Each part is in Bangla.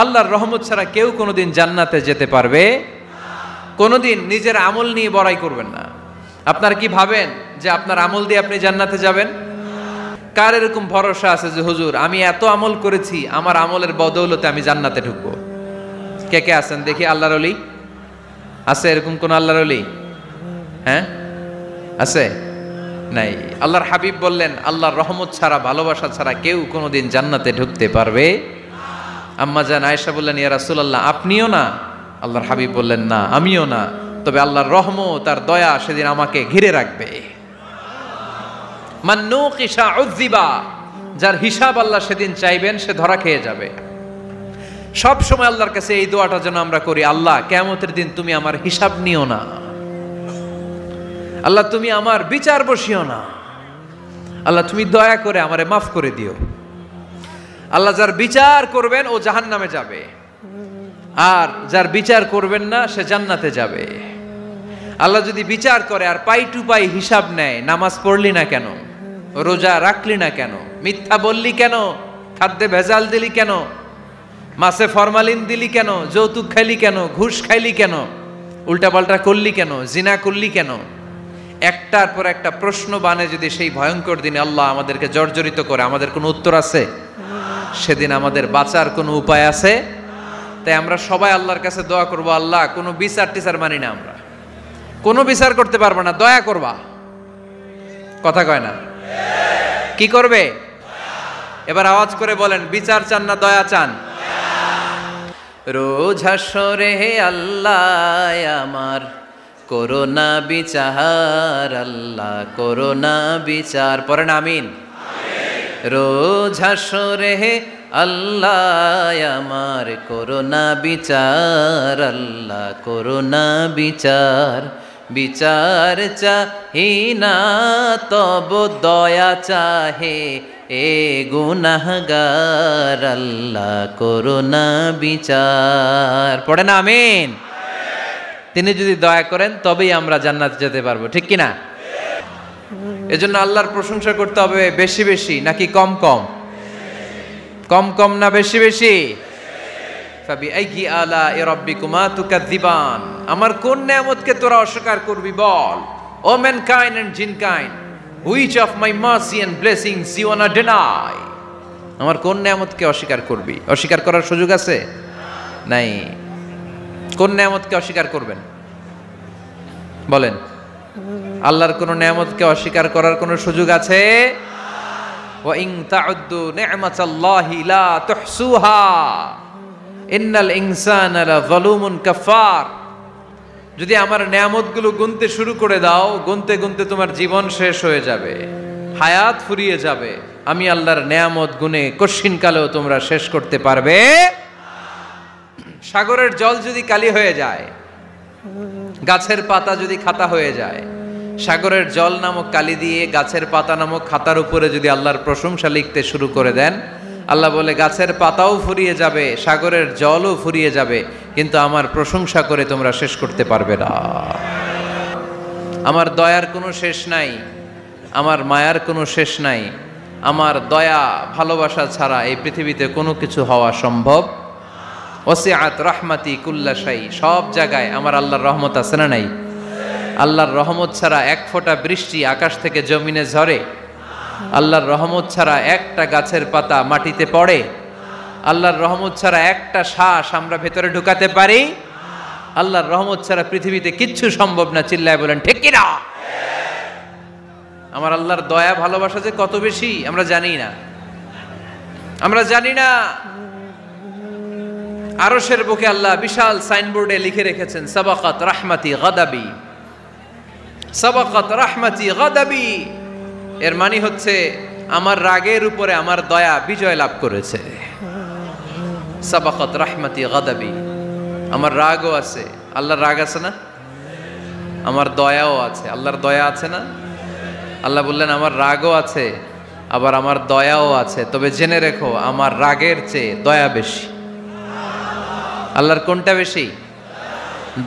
আল্লাহর রহমত ছাড়া কেউ কোনোদিন জান্নাতে যেতে পারবে? কোনোদিন নিজের আমল নিয়ে বড়াই করবেন না। আপনারা কি ভাবেন যে আপনার আমল দিয়ে আপনি জান্নাতে যাবেন? কার এরকম ভরসা আছে যে হুজুর আমি এত আমল করেছি, আমার আমলের বদৌলতে আমি জান্নাতে ঢুকবো? কে কে আছেন দেখি আল্লাহর ওলি? আছে এরকম কোন আল্লাহর ওলি? হ্যাঁ আছে? নাই। আল্লাহর হাবিব বললেন আল্লাহর রহমত ছাড়া, ভালোবাসা ছাড়া কেউ কোনোদিন জান্নাতে ঢুকতে পারবে? আম্মা জান আয়েশা বললেন ইয়া রাসূলুল্লাহ আপনিও না? আল্লাহর হাবিব বললেন না আমিও না, তবে আল্লাহর রহমত আর দয়া সেদিন আমাকে ঘিরে রাখবে। মান নুকিশা উযিবা, যার হিসাব আল্লাহ সেদিন চাইবেন সে ধরা খেয়ে যাবে। সব সময় আল্লাহর কাছে এই দোয়াটা যেন আমরা করি, আল্লাহ কিয়ামতের দিন তুমি আমার হিসাব নিও না, আল্লাহ তুমি আমার বিচার বসিও না, আল্লাহ তুমি দয়া করে আমারে মাফ করে দিও। আল্লাহ যার বিচার করবেন ও জাহান্নামে যাবে, আর যার বিচার করবেন না সে জান্নাতে যাবে। আল্লাহ যদি বিচার করে আর পাই টু পাই হিসাব নেয়, নামাজ পড়লি না কেন, রোজা রাখলি না কেন, মিথ্যা বললি কেন, খাদ্যে ভেজাল দিলি কেন, মাছে ফরমালিন দিলি কেন, যৌতুক খাইলি কেন, ঘুষ খাইলি কেন, উল্টাপাল্টা করলি কেন, জিনা করলি কেন, একটার পর একটা প্রশ্ন বানে যদি সেই ভয়ঙ্কর দিনে আল্লাহ আমাদেরকে জর্জরিত করে, আমাদের কোনো উত্তর আছে? সেদিন আমাদের বাঁচার কোনো উপায় আছে? তাই আমরা সবাই আল্লাহর কাছে দোয়া করবো, আল্লাহ কোনো বিচার টিচার মানি না, আমরা কোনো বিচার করতে পারবো না, দয়া করবা। কথা কয় না? কি করবে? এবার আওয়াজ করে বলেন, বিচার চান না দয়া চান? রোজ হাসরে হে আল্লাহ আমার করোনা বিচার, আল্লাহ করোনা বিচার, পড়েন আমিন। রোজ হাসরে হে আল্লাহ আমার করোনা বিচার, আল্লাহ করোনা বিচার, বিচার চাহি না তব দয়া চাহে এ গুনাহগার, আল্লাহ করোনা বিচার, পড়েন আমিন। তিনি যদি দয়া করেন তবেই আমরা জান্নাতে যেতে পারবো, ঠিক কিনা? এজন্য আল্লাহর প্রশংসা করতে হবে বেশি বেশি নাকি কম কম? কম কম না বেশি বেশি? ফাবিআইয়ি আলাኢ রাব্বিকুমা তুকাযযিবান, আমার কোন নিয়ামতকে তোরা অস্বীকার করবি বল? O mankind and jinnkind, which of my mercy and blessings you want to deny? আমার কোন নিয়ামতকে অস্বীকার করবি? অস্বীকার করার সুযোগ আছে? নাই। কোন নিয়ামতকে অস্বীকার করবেন বলেন? আল্লাহর কোন নিয়ামতকে অস্বীকার করার কোন সুযোগ আছে? ওয়া ইন তাউদ্দু নি'মাতাল্লাহি লা তুহসুহা ইন্নাল ইনসানা লাযালুমুন কাফার। যদি আমার নিয়ামতগুলো গুনতে শুরু করে দাও, গুনতে গুনতে তোমার জীবন শেষ হয়ে যাবে, হায়াত ফুরিয়ে যাবে। আমি আল্লাহর নিয়ামত গুনে কশিন কালেও তোমরা শেষ করতে পারবে। সাগরের জল যদি কালি হয়ে যায়, গাছের পাতা যদি খাতা হয়ে যায়, সাগরের জল নামক কালি দিয়ে গাছের পাতা নামক খাতার উপরে যদি আল্লাহর প্রশংসা লিখতে শুরু করে দেন, আল্লাহ বলে গাছের পাতাও ফুরিয়ে যাবে, সাগরের জলও ফুরিয়ে যাবে, কিন্তু আমার প্রশংসা করে তোমরা শেষ করতে পারবে না। আমার দয়ার কোনো শেষ নাই, আমার মায়ার কোনো শেষ নাই। আমার দয়া ভালোবাসা ছাড়া এই পৃথিবীতে কোনো কিছু হওয়া সম্ভব। ওয়াসিআত রাহমাতি কুল্লা শাই, সব জায়গায় আমার আল্লাহর রহমত আছে না নাই? আল্লাহর রহমত ছাড়া এক ফোঁটা বৃষ্টি আকাশ থেকে জমিনে ঝরে? আল্লাহর রহমত ছাড়া একটা গাছের পাতা মাটিতে পড়ে? আল্লাহর রহমত ছাড়া একটা শ্বাস আমরা ভেতরে ঢুকাতে পারি? আল্লাহর রহমত ছাড়া পৃথিবীতে কিচ্ছু সম্ভব না। চিল্লায় বলেন ঠিক কি না? আমার আল্লাহর দয়া ভালোবাসা যে কত বেশি আমরা জানি না, আমরা জানি না। আরশের বুকে আল্লাহ বিশাল সাইনবোর্ডে লিখে রেখেছেন সাবাকাত রাহমাতি গাদাবি, সাবাকাত রাহমাতি গাদাবি। এর মানে হচ্ছে আমার রাগের উপরে আমার দয়া বিজয় লাভ করেছে। সাবাকাত রাহমাতি গাদাবি, আমার রাগও আছে, আল্লাহর রাগ আছে না? আমার দয়াও আছে, আল্লাহর দয়া আছে না? আল্লাহ বললেন আমার রাগও আছে, আবার আমার দয়াও আছে, তবে জেনে রেখো আমার রাগের চেয়ে দয়া বেশি। আল্লাহর কোনটা বেশি?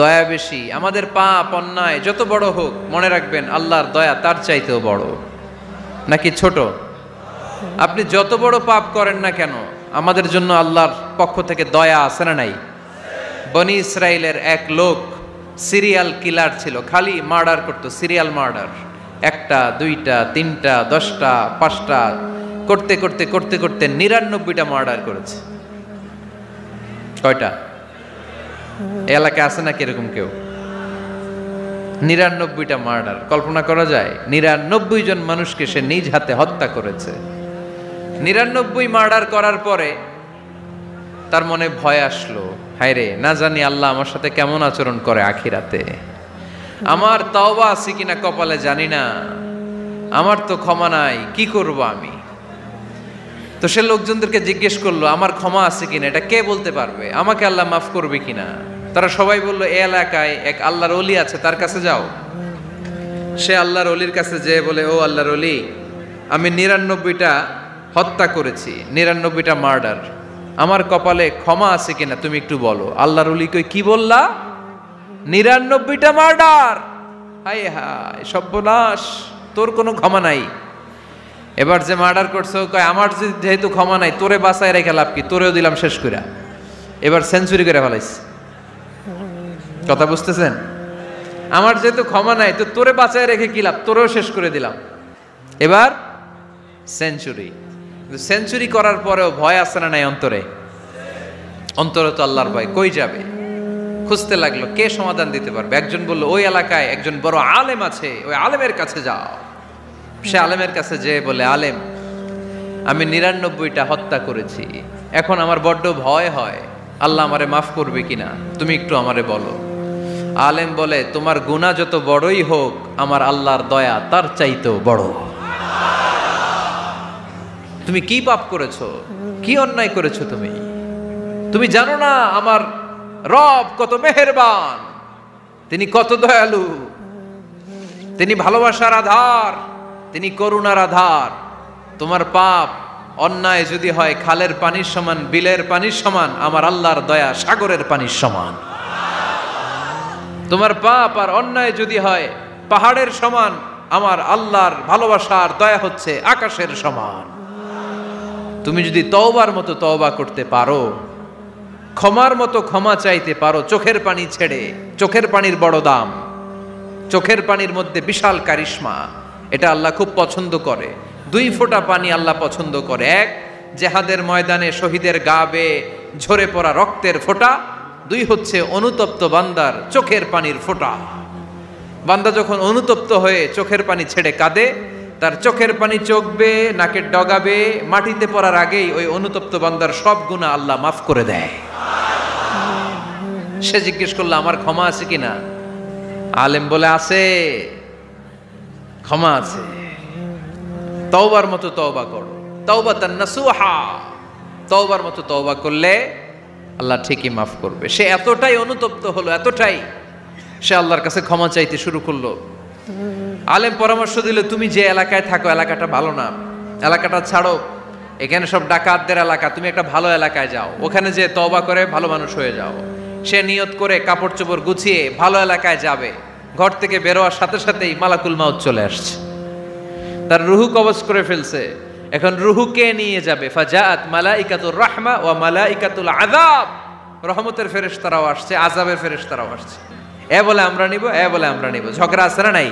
দয়া বেশি। আমাদের পাপ অন্যায় যত বড় হোক, মনে রাখবেন আল্লাহর দয়া তার চাইতেও বড়। নাকি ছোট? আপনি যত বড় পাপ করেন না কেন, আমাদের জন্য আল্লাহর পক্ষ থেকে দয়া আছে না নাই? বনি ইসরায়েলের এক লোক সিরিয়াল কিলার ছিল, খালি মার্ডার করতো, সিরিয়াল মার্ডার, 1টা 2টা 3টা 10টা 5টা করতে করতে করতে করতে 99টা মার্ডার করেছে। কয়টা? এলাকায় আছে নাকি এরকম কেউ? 99টা মার্ডার। কল্পনা করা যায়? 99 জন মানুষকে সে নিজ হাতে হত্যা করেছে। 99 মার্ডার করার পরে তার মনে ভয় আসলো, হায় রে, না জানি আল্লাহ আমার সাথে কেমন আচরণ করে আখিরাতে। আমার তওবা আছে কিনা কপালে জানি না, আমার তো ক্ষমা নাই, কি করব আমি? তো সে লোকজনদেরকে জিজ্ঞেস করলো, আমার ক্ষমা আছে কিনা, এটা কে বলতে পারবে? আমাকে আল্লাহ মাফ করবে কিনা? তারা সবাই বলল, এই এলাকায় এক আল্লাহর ওলি আছে, তার কাছে যাও। সে আল্লাহর ওলির কাছে যেয়ে বলে, ও আল্লাহর ওলি, আমি 99টা হত্যা করেছি, 99টা মার্ডার, আমার কপালে ক্ষমা আছে কিনা তুমি একটু বলো। আল্লাহর ওলি কই, কি বললা? 99টা মার্ডার? হায় হায় সর্বনাশ, তোর কোনো ক্ষমা নাই। এবার যে মার্ডার করছো কয়, আমার যেহেতু ক্ষমা নাই, তোরে বাঁচায় রেখে লাভ কি, তোরেও দিলাম শেষ করে। এবার সেঞ্চুরি করে ফেলাইছে। কথা বুঝতেছেন? আমার যেহেতু ক্ষমা নাই, তো তোরে বাঁচায় রেখে কি লাভ, তোরেও শেষ করে দিলাম। এবার সেঞ্চুরি। সেঞ্চুরি করার পরেও ভয় আসে না নাই অন্তরে? অন্তরে তো আল্লাহর ভয়, কই যাবে? খুঁজতে লাগলো কে সমাধান দিতে পারবে। একজন বলল, ওই এলাকায় একজন বড় আলেম আছে, ওই আলেমের কাছে যাও। সে আলেমের কাছে যেয়ে বলে, আলেম, আমি 99টা হত্যা করেছি, এখন আমার বড্ড ভয় হয়, আল্লাহ আমারে মাফ করবে কিনা, তুমি একটু আমারে বলো। আলেম বলে, তোমার গুনাহ যত বড়ই হোক, আমার আল্লাহর দয়া তার চাইতেও বড়। তুমি কি পাপ করেছো, কি অন্যায় করেছো তুমি? তুমি জানো না আমার রব কত মেহেরবান, তিনি কত দয়ালু, তিনি ভালোবাসার আধার, তিনি করুণার আধার। তোমার পাপ অন্যায় যদি হয় খালের পানির সমান, বিলের পানির সমান, আমার আল্লাহর দয়া সাগরের পানির সমান। তোমার পাপ আর অন্যায় যদি হয় পাহাড়ের সমান, আমার আল্লাহর ভালোবাসার দয়া হচ্ছে আকাশের সমান। তুমি যদি তওবার মতো তওবা করতে পারো, ক্ষমার মতো ক্ষমা চাইতে পারো, চোখের পানি ছেড়ে, চোখের পানির বড় দাম, চোখের পানির মধ্যে বিশাল কারিশমা, এটা আল্লাহ খুব পছন্দ করে। 2 ফোঁটা পানি আল্লাহ পছন্দ করে। এক, জেহাদের ময়দানে শহীদের গা বেয়ে ঝরে পড়া রক্তের ফোঁটা। 2 হচ্ছে অনুতপ্ত বান্দার চোখের পানির ফোঁটা। বান্দা যখন অনুতপ্ত হয়ে চোখের পানি ছেড়ে কাঁদে, তার চোখের পানি চোখ বেয়ে নাকের ডগা বেয়ে মাটিতে পড়ার আগেই ওই অনুতপ্ত বান্দার সব গুনাহ আল্লাহ মাফ করে দেয়। সে জিজ্ঞেস করলো, আমার ক্ষমা আছে কিনা? আলেম বলে, আছে, ক্ষমা আছে। তওবার মতো তওবা করো, তাওবাতান নাসুহা। তওবার মতো তওবা করলে আল্লাহ ঠিকই মাফ করবে। সে এতটাই অনুতপ্ত হলো, এতটাই, সে আল্লাহর কাছে ক্ষমা চাইতে শুরু করলো। আলেম পরামর্শ দিল, তুমি যে এলাকায় থাকো এলাকাটা ভালো না, এলাকাটা ছাড়ো, এখানে সব ডাকাতদের এলাকা, তুমি একটা ভালো এলাকায় যাও, ওখানে যে তওবা করে ভালো মানুষ হয়ে যাও। সে নিয়ত করে কাপড় চোপড় গুছিয়ে ভালো এলাকায় যাবে। ঘর থেকে বেরোয়ার সাথে সাথেই মালাকুল মাউত চলে আসছে, তার রুহু কবজ করে ফেলছে। এখন রুহুকে নিয়ে যাবে। ফাজাআত মালাইকাতুর রাহমা ওয়া মালাইকাতুল আযাব। রহমতের ফেরেশতারাও আসছে, আযাবের ফেরেশতারাও আসছে। এ বলে আমরা নিব, এ বলে আমরা নিব। ঝগড়া আছে না নাই?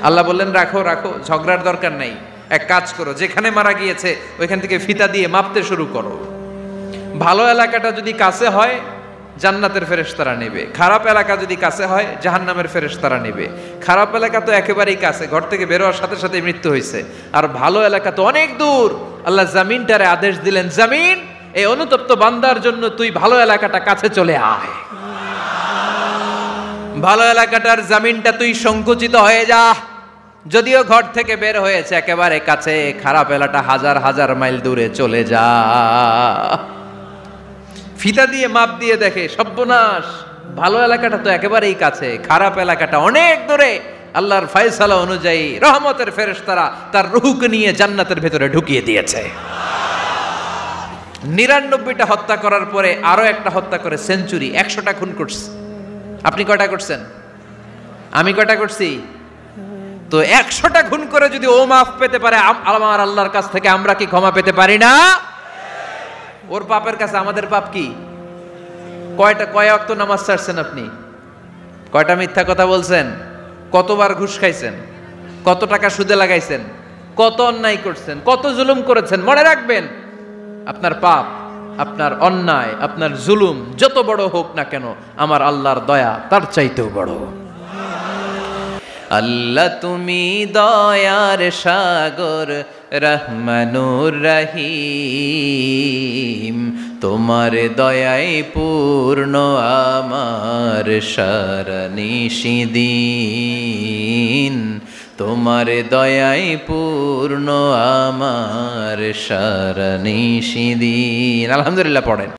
আল্লাহ বললেন, রাখো রাখো, ঝগড়ার দরকার নাই। এক কাজ করো, যেখানে মারা গিয়েছে ওইখান থেকে ফিতা দিয়ে মাপতে শুরু করো। ভালো এলাকাটা যদি কাছে হয় জান্নাতের ফেরেশতারা নেবে, খারাপ এলাকা যদি কাছে হয় জাহান্নামের ফেরেশতারা নেবে। খারাপ এলাকা তো একেবারেই কাছে, ঘর থেকে বেরোয়ার সাথে সাথে মৃত্যু হয়েছে। আর ভালো এলাকা তো অনেক দূর। আল্লাহ জামিনটারে আদেশ দিলেন, জামিন, এই অনুতপ্ত বান্দার জন্য তুই ভালো এলাকাটা কাছে চলে আয়। ভালো এলাকাটার জামিনটা তুই সংকুচিত হয়ে যা। যদিও ঘর থেকে বের হয়েছে একেবারে কাছে, খারাপ এলাকাটা হাজার হাজার মাইল দূরে চলে যা। ফিতা দিয়ে মাপ দিয়ে দেখে, সর্বনাশ, ভালো এলাকাটা তো একেবারেই কাছে, খারাপ এলাকাটা অনেক দূরে। আল্লাহর ফয়সালা অনুযায়ী রহমতের ফেরেশতারা তার রূহকে নিয়ে জান্নাতের ভেতরে ঢুকিয়ে দিয়েছে। 99টা হত্যা করার পরে আরো একটা হত্যা করে সেঞ্চুরি, 100টা খুন করছে। আপনি কয়টা করছেন? আমি কয়টা করছি? তো 100টা খুন করে যদি ও মাফ পেতে পারে আমার আল্লাহর কাছ থেকে, আমরা কি ক্ষমা পেতে পারি না? ওর পাপের কাছে আমাদের পাপ কি? কয় ওয়াক্ত নামাজ ছাড়ছেন আপনি? কয়টা মিথ্যা কথা বলছেন? কতবার ঘুষ খাইছেন? কত টাকা সুদে লাগাইছেন? কত অন্যায় করছেন? কত জুলুম করেছেন? মনে রাখবেন, আপনার পাপ, আপনার অন্যায়, আপনার জুলুম যত বড় হোক না কেন, আমার আল্লাহর দয়া তার চাইতেও বড়। আল্লাহ তুমি দয়ার সাগর, রহমানুর রহিম, তোমার দয়ায় পূর্ণ আমার সারানিশিদিন, তোমার দয়ায় পূর্ণ আমার সারানিশিদিন। আলহামদুলিল্লাহ পড়েন।